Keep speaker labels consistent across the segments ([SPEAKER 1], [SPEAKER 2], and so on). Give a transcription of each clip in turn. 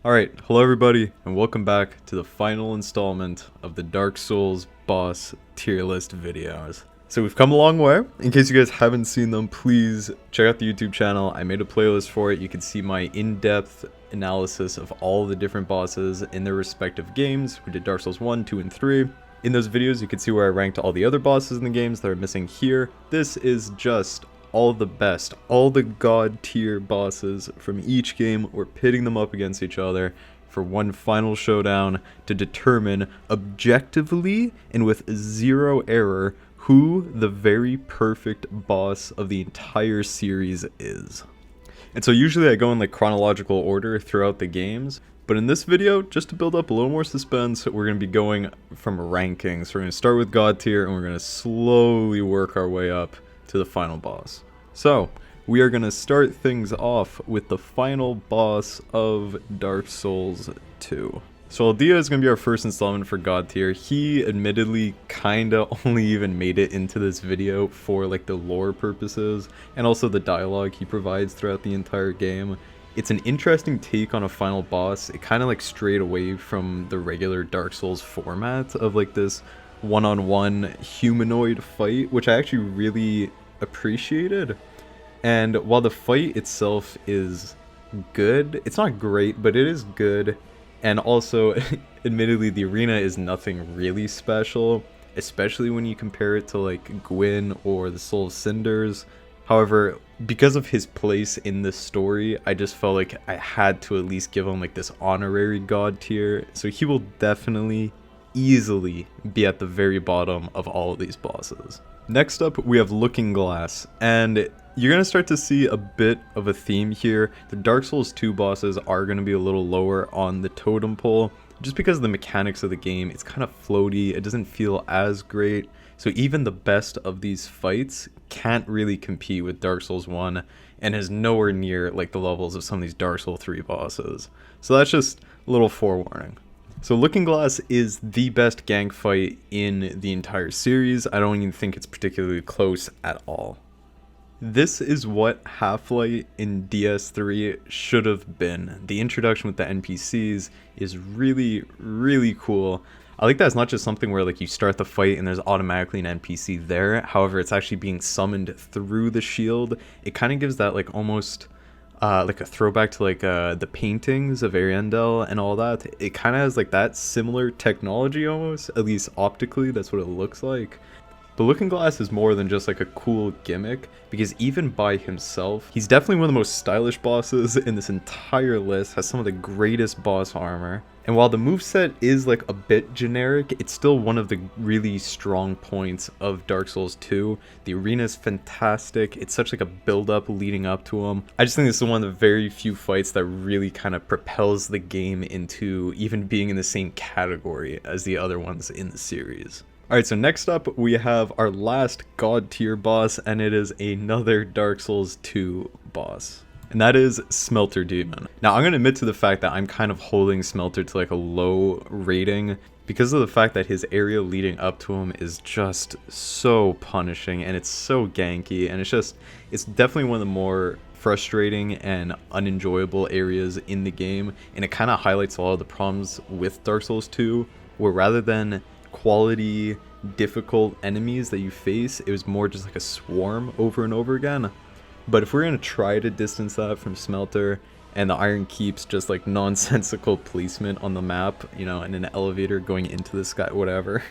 [SPEAKER 1] Alright, hello everybody, and welcome back to the final installment of the Dark Souls boss tier list videos. So we've come a long way. In case you guys haven't seen them, please check out the YouTube channel. I made a playlist for it. You can see my in-depth analysis of all the different bosses in their respective games. We did Dark Souls 1, 2, and 3. In those videos, you can see where I ranked all the other bosses in the games that are missing here. This is just all the best, all the god tier bosses from each game. We're pitting them up against each other for one final showdown to determine objectively and with zero error who the very perfect boss of the entire series is. And so usually I go in like chronological order throughout the games, but in this video, just to build up a little more suspense, we're going to be going from rankings. We're going to start with god tier and we're going to slowly work our way up to the final boss. So, we are going to start things off with the final boss of Dark Souls 2. So Aldia is going to be our first installment for god tier. He admittedly kinda only even made it into this video for like the lore purposes and also the dialogue he provides throughout the entire game. It's an interesting take on a final boss. It kind of like strayed away from the regular Dark Souls format of like this one-on-one humanoid fight, which I actually really appreciated. And while the fight itself is good, it's not great, but it is good. And also, admittedly, the arena is nothing really special, especially when you compare it to like Gwen or the Soul of Cinders. However, because of his place in this story, I just felt like I had to at least give him like this honorary god tier. So he will definitely, easily be at the very bottom of all of these bosses. Next up, we have Looking Glass, and you're going to start to see a bit of a theme here. The Dark Souls 2 bosses are going to be a little lower on the totem pole, just because of the mechanics of the game. It's kind of floaty, it doesn't feel as great, so even the best of these fights can't really compete with Dark Souls 1, and is nowhere near like the levels of some of these Dark Souls 3 bosses. So that's just a little forewarning. So Looking Glass is the best gank fight in the entire series. I don't even think it's particularly close at all. This is what Half-Light in DS3 should have been. The introduction with the NPCs is really, really cool. I like that it's not just something where like you start the fight and there's automatically an NPC there. However, it's actually being summoned through the shield. It kind of gives that like almost like a throwback to like the paintings of Ariandel and all that. It kind of has like that similar technology almost, at least optically, that's what it looks like. The Looking Glass is more than just like a cool gimmick, because even by himself, he's definitely one of the most stylish bosses in this entire list, has some of the greatest boss armor. And while the moveset is like a bit generic, it's still one of the really strong points of Dark Souls 2. The arena is fantastic. It's such like a build-up leading up to him. I just think this is one of the very few fights that really kind of propels the game into even being in the same category as the other ones in the series. Alright, so next up we have our last god tier boss, and it is another Dark Souls 2 boss. And that is Smelter Demon. Now I'm going to admit to the fact that I'm kind of holding Smelter to like a low rating because of the fact that his area leading up to him is just so punishing and it's so ganky, and it's definitely one of the more frustrating and unenjoyable areas in the game, and it kind of highlights a lot of the problems with Dark Souls 2, where rather than quality difficult enemies that you face, it was more just like a swarm over and over again. But if we're going to try to distance that from Smelter, and the Iron Keep's just like nonsensical placement on the map, you know, and an elevator going into the sky, whatever.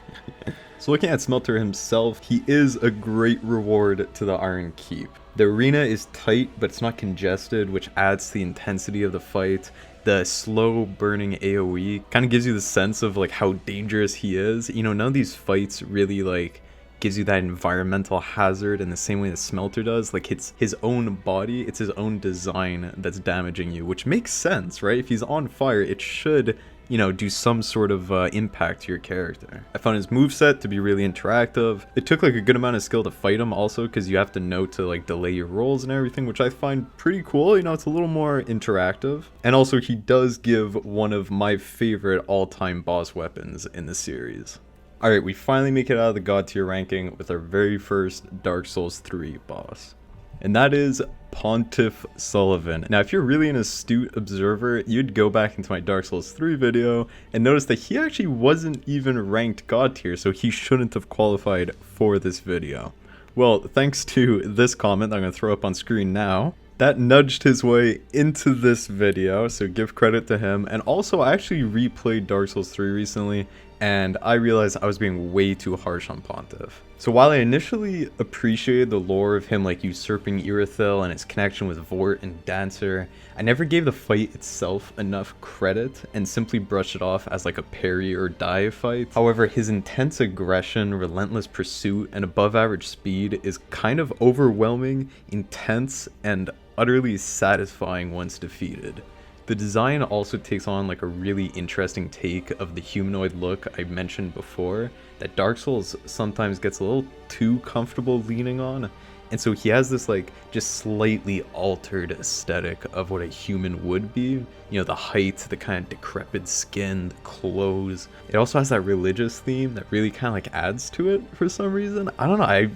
[SPEAKER 1] So looking at Smelter himself, he is a great reward to the Iron Keep. The arena is tight, but it's not congested, which adds to the intensity of the fight. The slow burning AoE kind of gives you the sense of like how dangerous he is. You know, none of these fights really like gives you that environmental hazard in the same way that Smelter does. Like it's his own body, it's his own design that's damaging you, which makes sense, right? If he's on fire, it should, you know, do some sort of impact to your character. I found his moveset to be really interactive. It took like a good amount of skill to fight him also, because you have to know to like delay your rolls and everything, which I find pretty cool. You know, it's a little more interactive. And also he does give one of my favorite all-time boss weapons in the series. Alright, we finally make it out of the god tier ranking with our very first Dark Souls 3 boss. and that is Pontiff Sullivan. Now, if you're really an astute observer, you'd go back into my Dark Souls 3 video and notice that he actually wasn't even ranked God tier, so he shouldn't have qualified for this video. Well, thanks to this comment that I'm going to throw up on screen now, that nudged his way into this video, so give credit to him. And also, I actually replayed Dark Souls 3 recently, and I realized I was being way too harsh on Pontiff. So while I initially appreciated the lore of him like usurping Irithyll and his connection with Vort and Dancer, I never gave the fight itself enough credit and simply brushed it off as like a parry or die fight. However, his intense aggression, relentless pursuit, and above average speed is kind of overwhelming, intense, and utterly satisfying once defeated. The design also takes on like a really interesting take of the humanoid look I mentioned before that Dark Souls sometimes gets a little too comfortable leaning on, and so he has this like just slightly altered aesthetic of what a human would be. You know, the height, the kind of decrepit skin, the clothes. It also has that religious theme that really kind of like adds to it for some reason. I don't know,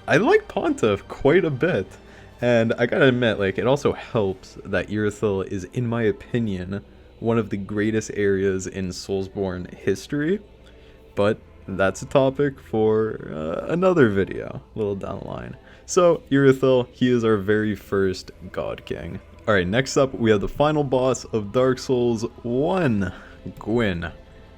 [SPEAKER 1] I like Pontiff quite a bit. And I gotta admit, like, it also helps that Irithyll is, in my opinion, one of the greatest areas in Soulsborne history. But that's a topic for another video, a little down the line. So, Irithyll, he is our very first God King. Alright, next up, we have the final boss of Dark Souls 1, Gwen.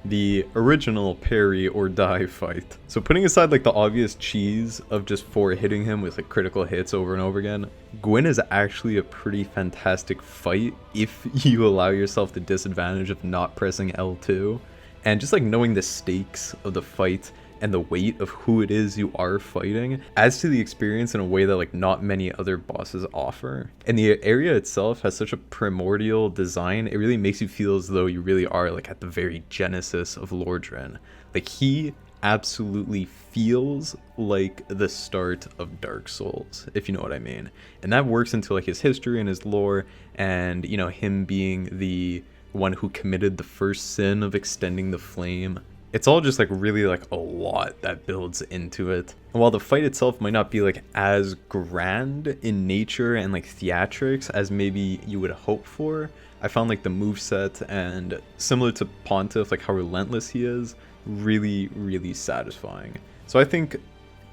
[SPEAKER 1] The original parry or die fight. So putting aside like the obvious cheese of just hitting him with like critical hits over and over again, Gwen is actually a pretty fantastic fight if you allow yourself the disadvantage of not pressing L2. And just like knowing the stakes of the fight and the weight of who it is you are fighting adds to the experience in a way that like not many other bosses offer. And the area itself has such a primordial design, it really makes you feel as though you really are like at the very genesis of Lordran. Like he absolutely feels like the start of Dark Souls, if you know what I mean. And that works into like his history and his lore, and you know, him being the one who committed the first sin of extending the flame. It's all just like really like a lot that builds into it. And while the fight itself might not be like as grand in nature and like theatrics as maybe you would hope for, I found like the moveset and similar to Pontiff, like how relentless he is, really, really satisfying. So I think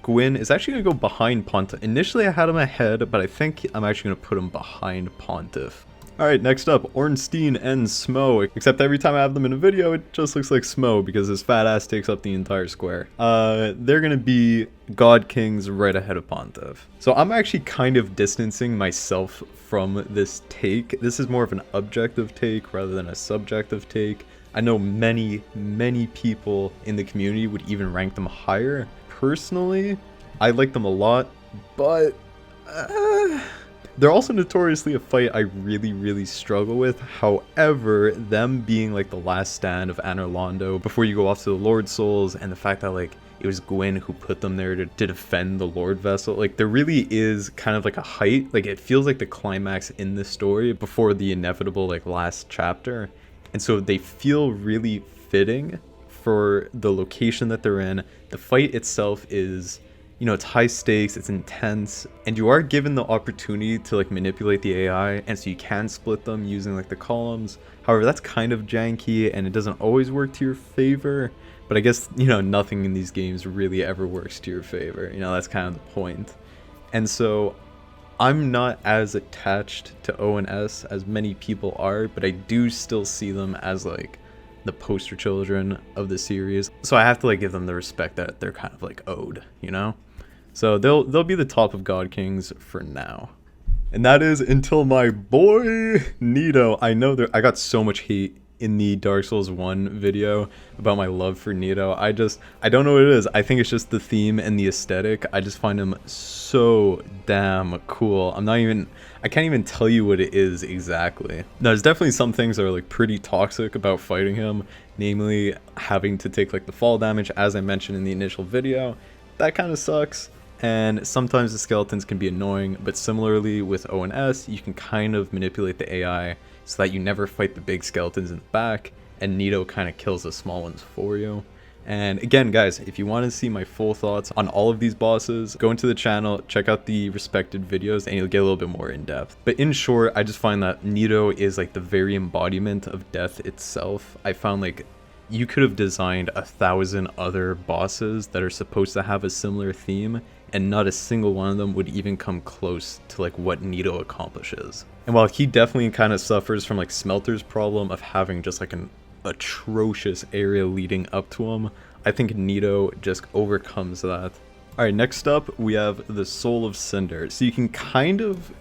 [SPEAKER 1] Gwen is actually going to go behind Pontiff. Initially I had him ahead, but I think I'm actually going to put him behind Pontiff. Alright, next up, Ornstein and Smoke. Except every time I have them in a video, it just looks like Smoke because his fat ass takes up the entire square. They're gonna be God Kings right ahead of Pontiff. So I'm actually kind of distancing myself from this take. This is more of an objective take rather than a subjective take. I know many, many people in the community would even rank them higher. Personally, I like them a lot, but they're also notoriously a fight I really, really struggle with. However, them being like the last stand of Anor Londo before you go off to the Lord Souls, and the fact that like it was Gwen who put them there to defend the Lord Vessel, like there really is kind of like a height, like it feels like the climax in the story before the inevitable like last chapter. And so they feel really fitting for the location that they're in. The fight itself is, you know, it's high stakes, it's intense, and you are given the opportunity to like manipulate the AI, and so you can split them using like the columns. However, that's kind of janky and it doesn't always work to your favor, but I guess, you know, nothing in these games really ever works to your favor. You know, that's kind of the point. And so I'm not as attached to O and S as many people are, but I do still see them as like the poster children of the series. So I have to like give them the respect that they're kind of like owed, you know? So they'll be the top of God Kings for now. And that is until my boy Neato. I know I got so much hate in the Dark Souls 1 video about my love for Neato. I don't know what it is. I think it's just the theme and the aesthetic. I just find him so damn cool. I can't even tell you what it is exactly. Now, there's definitely some things that are like pretty toxic about fighting him, namely having to take like the fall damage, as I mentioned in the initial video. That kind of sucks. And sometimes the skeletons can be annoying, but similarly with O and S, you can kind of manipulate the AI so that you never fight the big skeletons in the back, and Neato kind of kills the small ones for you. And again, guys, if you want to see my full thoughts on all of these bosses, go into the channel, check out the respected videos, and you'll get a little bit more in depth. But in short, I just find that Neato is like the very embodiment of death itself. I found like you could have designed 1,000 other bosses that are supposed to have a similar theme, and not a single one of them would even come close to like what Neato accomplishes. And while he definitely kind of suffers from like Smelter's problem of having just like an atrocious area leading up to him, I think Neato just overcomes that. Alright, next up we have the Soul of Cinder. So you can kind of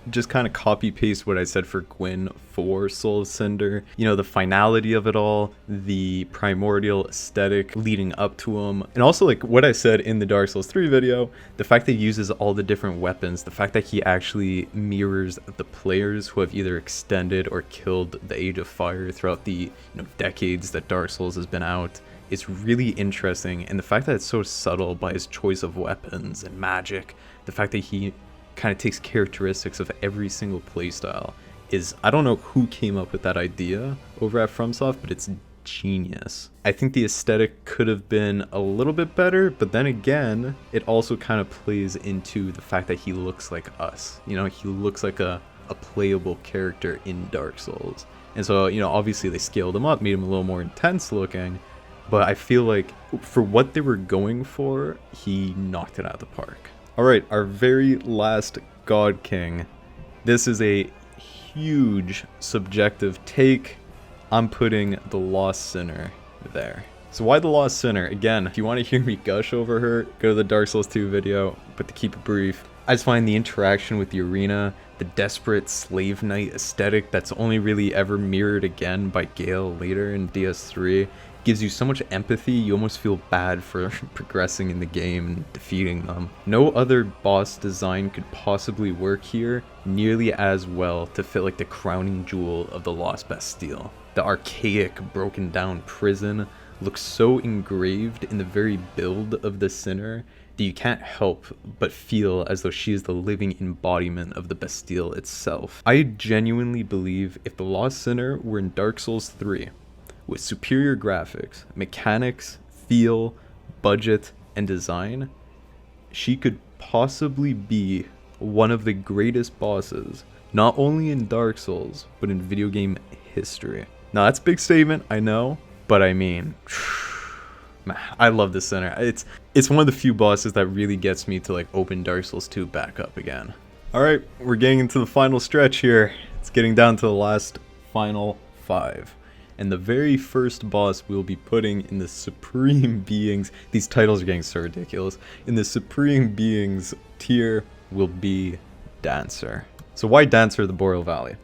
[SPEAKER 1] copy paste what I said for Gwen for Soul of Cinder. You know, the finality of it all, the primordial aesthetic leading up to him, and also like what I said in the Dark Souls 3 video, the fact that he uses all the different weapons, the fact that he actually mirrors the players who have either extended or killed the Age of Fire throughout the decades that Dark Souls has been out. It's really interesting, and the fact that it's so subtle by his choice of weapons and magic, the fact that he kind of takes characteristics of every single playstyle is, I don't know who came up with that idea over at FromSoft, but it's genius. I think the aesthetic could have been a little bit better, but then again, it also kind of plays into the fact that he looks like us. You know, he looks like a playable character in Dark Souls. And so, you know, obviously they scaled him up, made him a little more intense looking, but I feel like for what they were going for, he knocked it out of the park. Alright, our very last God King. This is a huge subjective take. I'm putting the Lost Sinner there. So why the Lost Sinner? Again, if you want to hear me gush over her, go to the Dark Souls 2 video, but to keep it brief, I just find the interaction with the arena, the desperate slave knight aesthetic that's only really ever mirrored again by Gale later in DS3, gives you so much empathy, you almost feel bad for progressing in the game and defeating them. No other boss design could possibly work here nearly as well to fit like the crowning jewel of the Lost Bastille. The archaic, broken down prison looks so engraved in the very build of the Sinner that you can't help but feel as though she is the living embodiment of the Bastille itself. I genuinely believe if the Lost Sinner were in Dark Souls 3, with superior graphics, mechanics, feel, budget, and design, she could possibly be one of the greatest bosses, not only in Dark Souls, but in video game history. Now that's a big statement, I know, but I mean, man, I love the Sinner. It's one of the few bosses that really gets me to like open Dark Souls 2 back up again. Alright, we're getting into the final stretch here. It's getting down to the last final 5. And the very first boss we'll be putting in the Supreme Beings, these titles are getting so ridiculous, in the Supreme Beings tier will be Dancer. So why Dancer the Boreal Valley?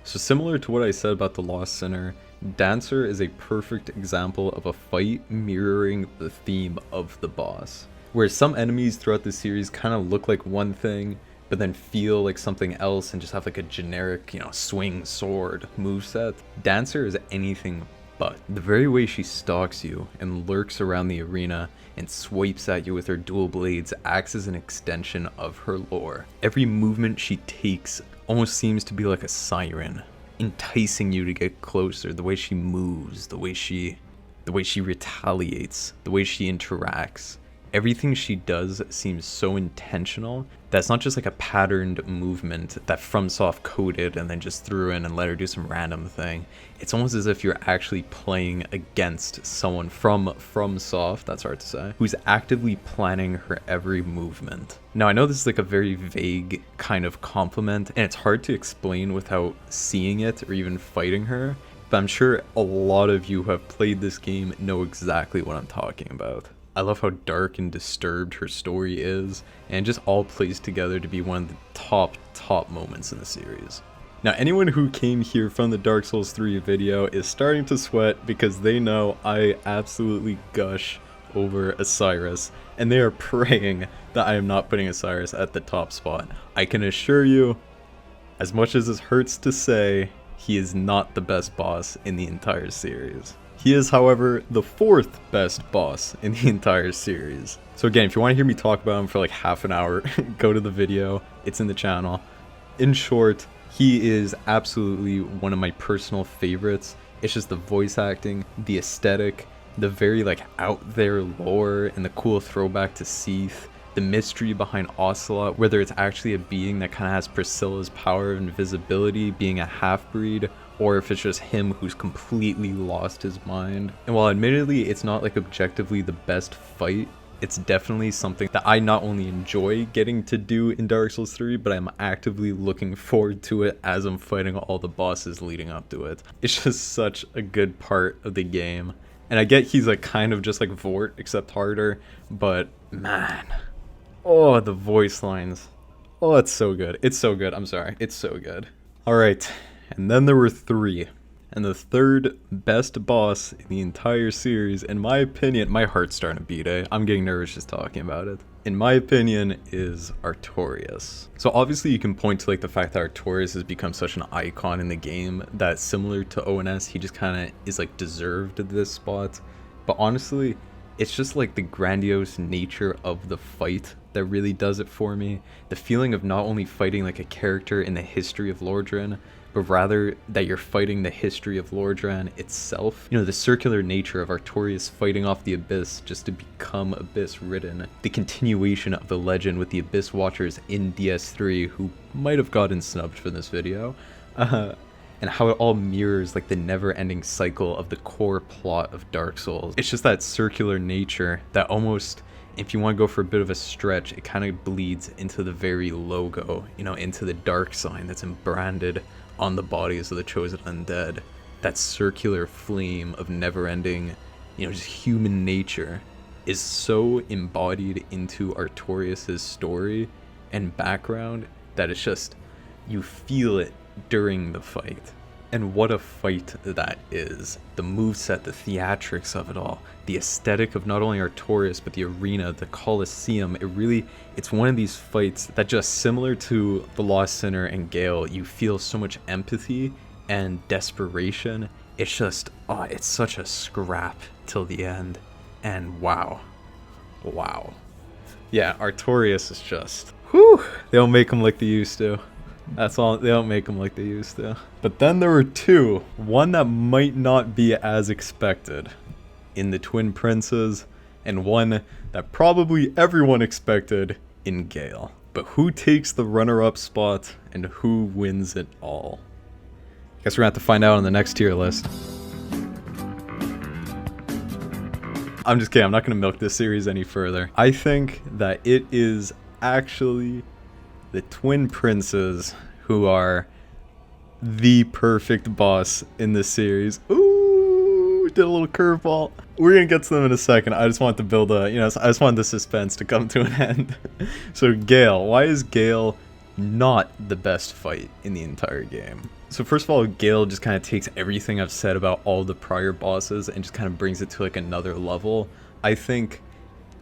[SPEAKER 1] So similar to what I said about the Lost Sinner, Dancer is a perfect example of a fight mirroring the theme of the boss. Whereas some enemies throughout the series kind of look like one thing, but then feel like something else and just have like a generic, swing sword moveset, Dancer is anything but. The very way she stalks you and lurks around the arena and swipes at you with her dual blades acts as an extension of her lore. Every movement she takes almost seems to be like a siren, enticing you to get closer. The way she moves, the way she retaliates, the way she interacts. Everything she does seems so intentional that it's not just like a patterned movement that FromSoft coded and then just threw in and let her do some random thing. It's almost as if you're actually playing against someone from FromSoft, that's hard to say, who's actively planning her every movement. Now I know this is like a very vague kind of compliment and it's hard to explain without seeing it or even fighting her, but I'm sure a lot of you who have played this game know exactly what I'm talking about. I love how dark and disturbed her story is, and just all plays together to be one of the top moments in the series. Now anyone who came here from the Dark Souls 3 video is starting to sweat because they know I absolutely gush over Osiris, and they are praying that I am not putting Osiris at the top spot. I can assure you, as much as it hurts to say, he is not the best boss in the entire series. He is, however, the 4th best boss in the entire series. So again, if you want to hear me talk about him for like half an hour, go to the video, it's in the channel. In short, he is absolutely one of my personal favorites. It's just the voice acting, the aesthetic, the very like out there lore and the cool throwback to Seath, the mystery behind Ocelot, whether it's actually a being that kind of has Priscilla's power of invisibility, being a half-breed, or if it's just him who's completely lost his mind. And while admittedly it's not like objectively the best fight, it's definitely something that I not only enjoy getting to do in Dark Souls 3, but I'm actively looking forward to it as I'm fighting all the bosses leading up to it. It's just such a good part of the game. And I get he's like kind of just like Vort, except harder, but man. Oh, the voice lines. Oh, it's so good. It's so good. I'm sorry. It's so good. Alright, and then there were 3. And the third best boss in the entire series, in my opinion, my heart's starting to beat, eh? I'm getting nervous just talking about it. In my opinion, is Artorias. So obviously you can point to like the fact that Artorias has become such an icon in the game that similar to ONS, he just kind of is like deserved this spot. But honestly, it's just like the grandiose nature of the fight that really does it for me. The feeling of not only fighting like a character in the history of Lordran, but rather that you're fighting the history of Lordran itself. You know, the circular nature of Artorias fighting off the Abyss just to become Abyss-ridden. The continuation of the legend with the Abyss Watchers in DS3 who might have gotten snubbed for this video. And how it all mirrors like the never-ending cycle of the core plot of Dark Souls. It's just that circular nature that almost, if you want to go for a bit of a stretch, it kind of bleeds into the very logo, you know, into the dark sign that's branded on the bodies of the chosen undead. That circular flame of never-ending, you know, just human nature is so embodied into Artorias' story and background that it's just, you feel it during the fight. And what a fight that is. The moveset, the theatrics of it all, the aesthetic of not only Artorias but the arena, the Colosseum. It's one of these fights that, just similar to the Lost Sinner and Gale, you feel so much empathy and desperation. It's just, it's such a scrap till the end. And wow. Yeah, Artorias is just, whew, they don't make him like they used to. That's all, they don't make them like they used to. But then there were 2. One that might not be as expected in the Twin Princes, and one that probably everyone expected in Gale. But who takes the runner-up spot and who wins it all? Guess we're gonna have to find out on the next tier list. I'm just kidding, I'm not gonna milk this series any further. I think that it is actually the Twin Princes who are the perfect boss in this series. Ooh, did a little curveball. We're gonna get to them in a second. I just want to build a, I just want the suspense to come to an end. So Gale, why is Gale not the best fight in the entire game? So first of all, Gale just kind of takes everything I've said about all the prior bosses and just kind of brings it to like another level. I think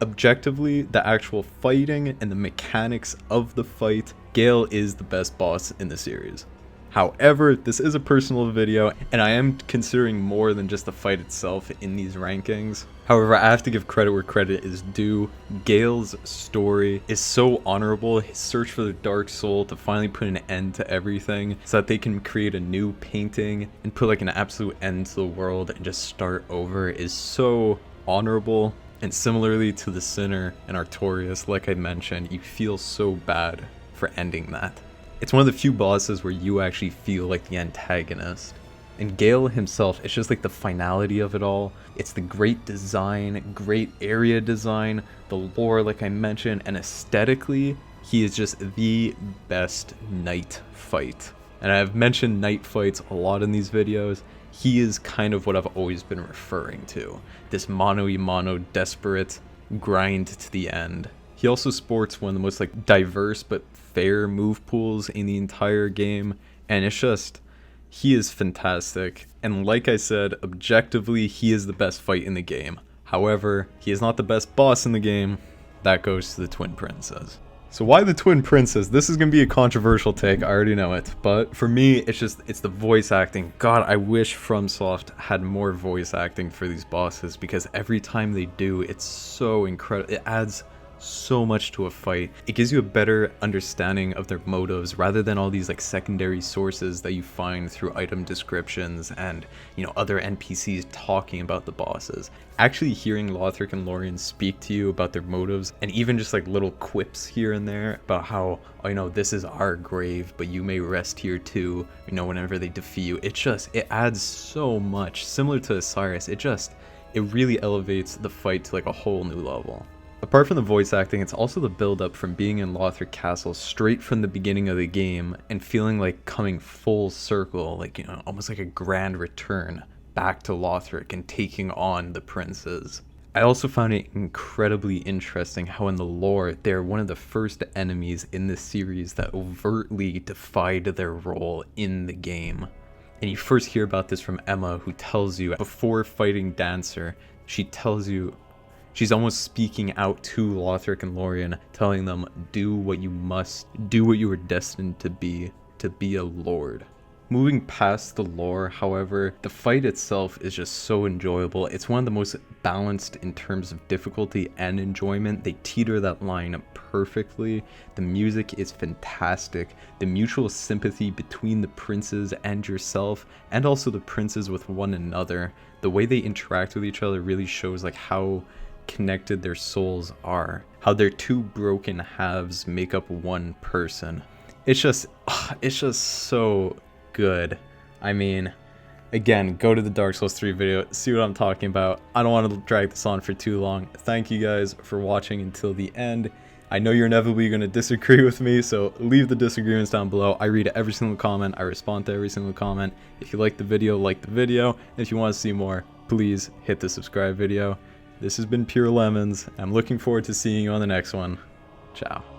[SPEAKER 1] objectively, the actual fighting and the mechanics of the fight, Gale is the best boss in the series. However, this is a personal video, and I am considering more than just the fight itself in these rankings. However, I have to give credit where credit is due. Gale's story is so honorable. His search for the Dark Soul to finally put an end to everything so that they can create a new painting and put like an absolute end to the world and just start over is so honorable. And similarly to the Sinner and Artorias, like I mentioned, you feel so bad for ending that. It's one of the few bosses where you actually feel like the antagonist. And Gale himself, it's just like the finality of it all. It's the great design, great area design, the lore like I mentioned, and aesthetically, he is just the best knight fight. And I've mentioned knight fights a lot in these videos. He is kind of what I've always been referring to. This mano-y-mano desperate grind to the end. He also sports one of the most like diverse but fair move pools in the entire game. And it's just, he is fantastic. And like I said, objectively, he is the best fight in the game. However, he is not the best boss in the game. That goes to the Twin Princes. So why the Twin Princes? This is going to be a controversial take, I already know it. But for me, it's the voice acting. God, I wish FromSoft had more voice acting for these bosses, because every time they do, it's so incredible. It adds so much to a fight. It gives you a better understanding of their motives rather than all these like secondary sources that you find through item descriptions and, you know, other NPCs talking about the bosses. Actually hearing Lothric and Lorien speak to you about their motives, and even just like little quips here and there about how, oh, you know, this is our grave, but you may rest here too, you know, whenever they defeat you. It adds so much. Similar to Osiris, it really elevates the fight to like a whole new level. Apart from the voice acting, it's also the build-up from being in Lothric Castle straight from the beginning of the game and feeling like coming full circle, like, you know, almost like a grand return back to Lothric and taking on the princes. I also found it incredibly interesting how in the lore, they're one of the first enemies in this series that overtly defied their role in the game. And you first hear about this from Emma, who tells you before fighting Dancer, she tells you, she's almost speaking out to Lothric and Lorien, telling them, do what you must, do what you were destined to be a lord. Moving past the lore, however, the fight itself is just so enjoyable. It's one of the most balanced in terms of difficulty and enjoyment. They teeter that line perfectly. The music is fantastic. The mutual sympathy between the princes and yourself, and also the princes with one another, the way they interact with each other really shows like how connected their souls are, how their two broken halves make up one person. It's just so good. I mean, again, go to the Dark Souls 3 video, see what I'm talking about. I don't want to drag this on for too long. Thank you guys for watching until the end. I know you're inevitably going to disagree with me, so leave the disagreements down below. I read every single comment. I respond to every single comment. If you like the video, like the video. And if you want to see more, please hit the subscribe video. This has been Pure Lemons. I'm looking forward to seeing you on the next one. Ciao.